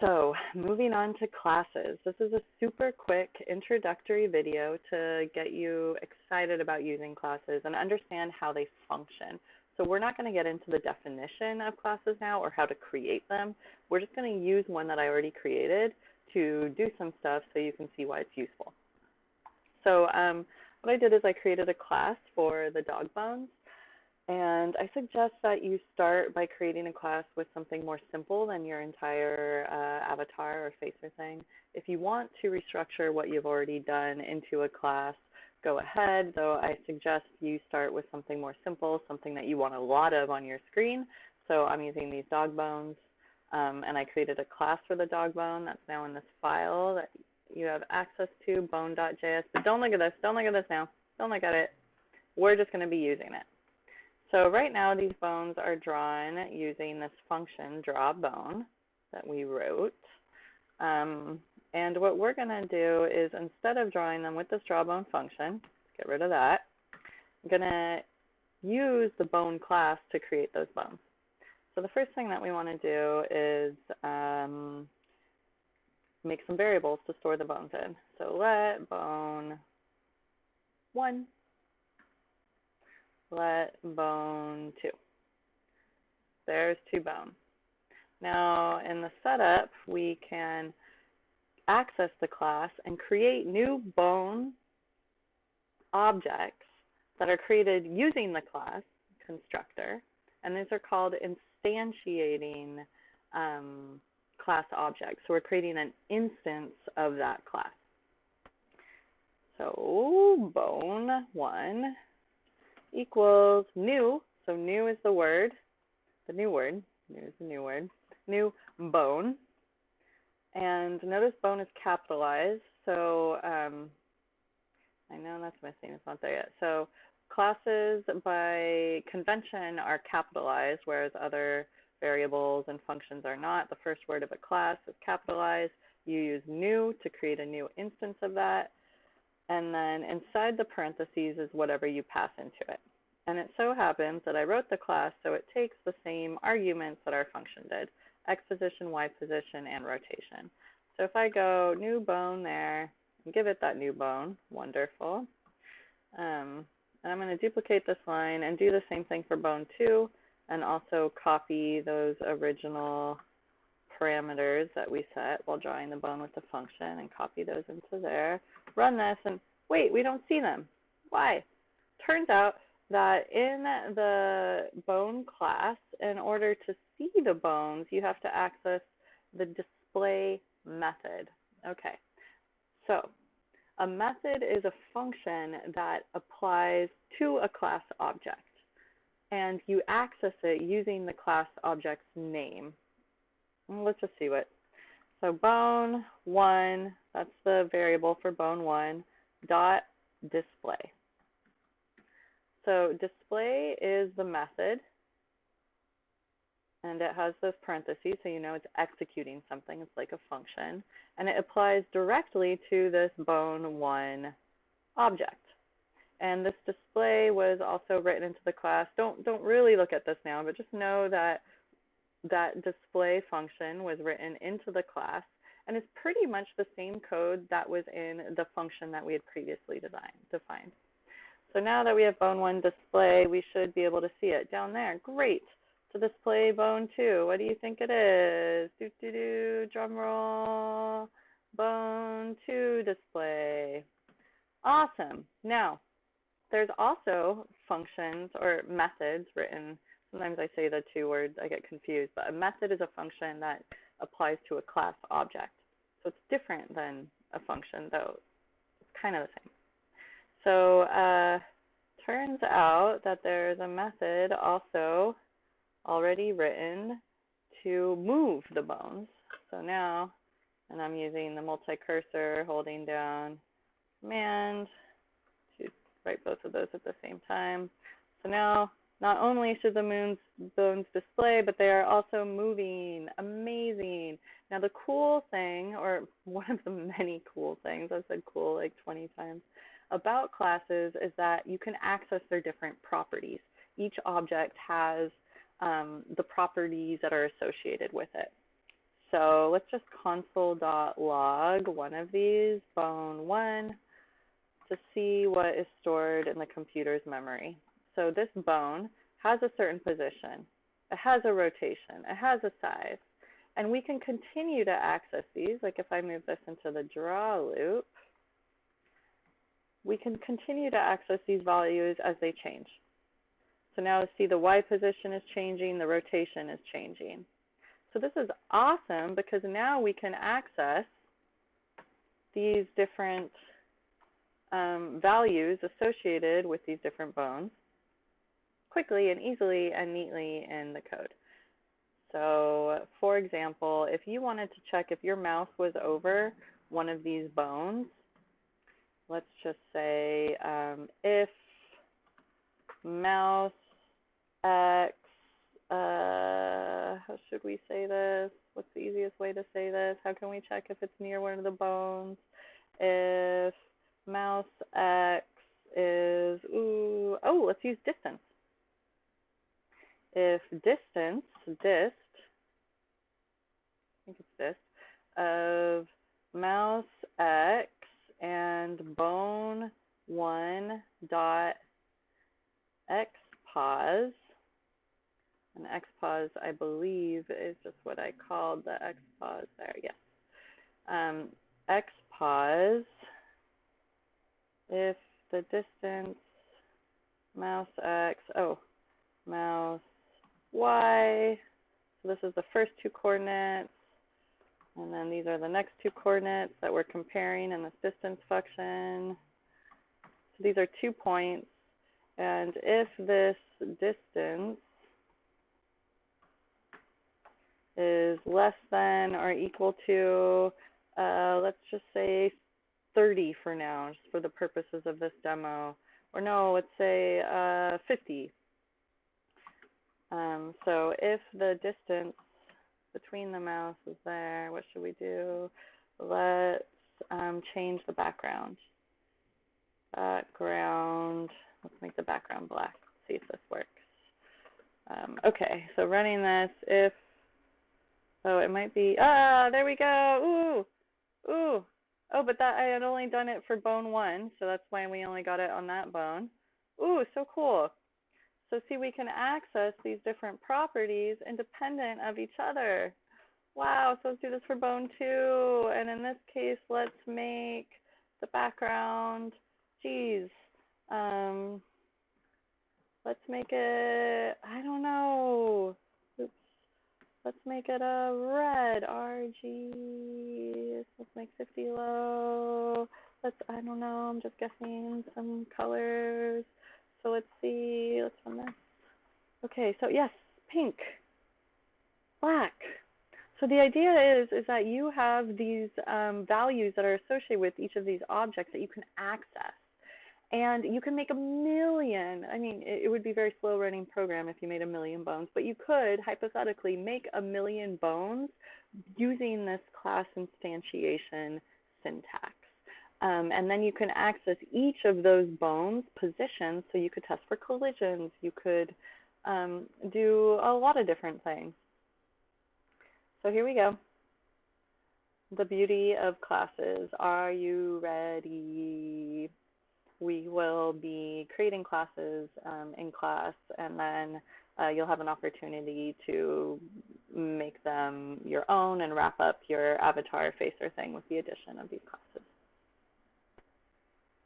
So, moving on to classes. This is a super quick introductory video to get you excited about using classes and understand how they function. So we're not going to get into the definition of classes now or how to create them. We're just going to use one that I already created to do some stuff so you can see why it's useful. So what I did is I created a class for the dog bones. And I suggest that you start by creating a class with something more simple than your entire avatar or face or thing. If you want to restructure what you've already done into a class, go ahead, though I suggest you start with something more simple, something that you want a lot of on your screen. So I'm using these dog bones, and I created a class for the dog bone that's now in this file that you have access to, bone.js. But don't look at this. Don't look at this now. Don't look at it. We're just going to be using it. So right now these bones are drawn using this function, drawBone, that we wrote. And what we're going to do is instead of drawing them with this drawBone function, get rid of that, I'm going to use the bone class to create those bones. So the first thing that we want to do is make some variables to store the bones in. So let bone 1. Let bone 2. There's 2 bone. Now in the setup, we can access the class and create new bone objects that are created using the class constructor, and these are called instantiating class objects. So we're creating an instance of that class. So bone 1 equals new, so new is the word, new is the new word, new bone. And notice bone is capitalized, so I know that's missing, it's not there yet. So classes by convention are capitalized, whereas other variables and functions are not. The first word of a class is capitalized. You use new to create a new instance of that. And then inside the parentheses is whatever you pass into it. And it so happens that I wrote the class so it takes the same arguments that our function did, x position, y position, and rotation. So if I go new bone there, and give it that new bone, wonderful. And I'm going to duplicate this line and do the same thing for bone 2, and also copy those original parameters that we set while drawing the bone with the function and copy those into there. Run this and wait, we don't see them. Why? Turns out that in the bone class, in order to see the bones, you have to access the display method. Okay, so a method is a function that applies to a class object, and you access it using the class object's name. Let's just see what. So bone 1, that's the variable for bone 1, dot display. So display is the method, and it has this parentheses, so you know it's executing something. It's like a function, and it applies directly to this bone 1 object. And this display was also written into the class. Don't really look at this now, but just know that that display function was written into the class, and it's pretty much the same code that was in the function that we had previously defined. So now that we have bone 1 display, we should be able to see it down there. Great. So display bone 2, what do you think it is? Drum roll. Bone 2 display. Awesome. Now, there's also functions or methods written. Sometimes I say the 2 words, I get confused, but a method is a function that applies to a class object. So it's different than a function, though it's kind of the same. So turns out that there's a method also already written to move the bones. So now, and I'm using the multi-cursor, holding down Command to write both of those at the same time. So now, not only should the bones display, but they are also moving. Amazing. Now the cool thing, or one of the many cool things, I've said cool like 20 times, about classes is that you can access their different properties. Each object has the properties that are associated with it. So let's just console.log one of these, bone1, to see what is stored in the computer's memory. So this bone has a certain position. It has a rotation. It has a size. And we can continue to access these. Like if I move this into the draw loop, we can continue to access these values as they change. So now see the Y position is changing, the rotation is changing. So this is awesome because now we can access these different values associated with these different bones quickly and easily and neatly in the code. So for example, if you wanted to check if your mouse was over one of these bones, let's just say if mouse X, how should we say this? What's the easiest way to say this? How can we check if it's near one of the bones? If mouse X is, let's use distance. If distance, dist, I think it's dist, of mouse X and bone 1 dot X pause, and X pause I believe is just what I called the X pause there, yes. X pause, if the distance mouse X, mouse Y, so this is the first two coordinates, and then these are the next two coordinates that we're comparing in this distance function. So these are 2 points, and if this distance is less than or equal to, let's just say 30 for now, just for the purposes of this demo. Or no, let's say 50. So if the distance between the mouse is there, what should we do? Let's change the background. Let's make the background black. Let's see if this works. Okay, so running this, if, it might be, there we go, ooh. Oh, but that I had only done it for bone 1, so that's why we only got it on that bone. Ooh, so cool. So see, we can access these different properties independent of each other. Wow, so let's do this for bone 2, and in this case, let's make the background, let's make it, I don't know, let's make it a red, RG, let's make 50 low, I don't know, I'm just guessing some colors. So let's see, let's run this. Okay, so yes, pink, black. So the idea is that you have these values that are associated with each of these objects that you can access. And you can make a million, it would be a very slow running program if you made a million bones, but you could hypothetically make a million bones using this class instantiation syntax. And then you can access each of those bones' positions, so you could test for collisions, you could do a lot of different things. So here we go. The beauty of classes. Are you ready? We will be creating classes in class, and then you'll have an opportunity to make them your own and wrap up your avatar facer thing with the addition of these classes.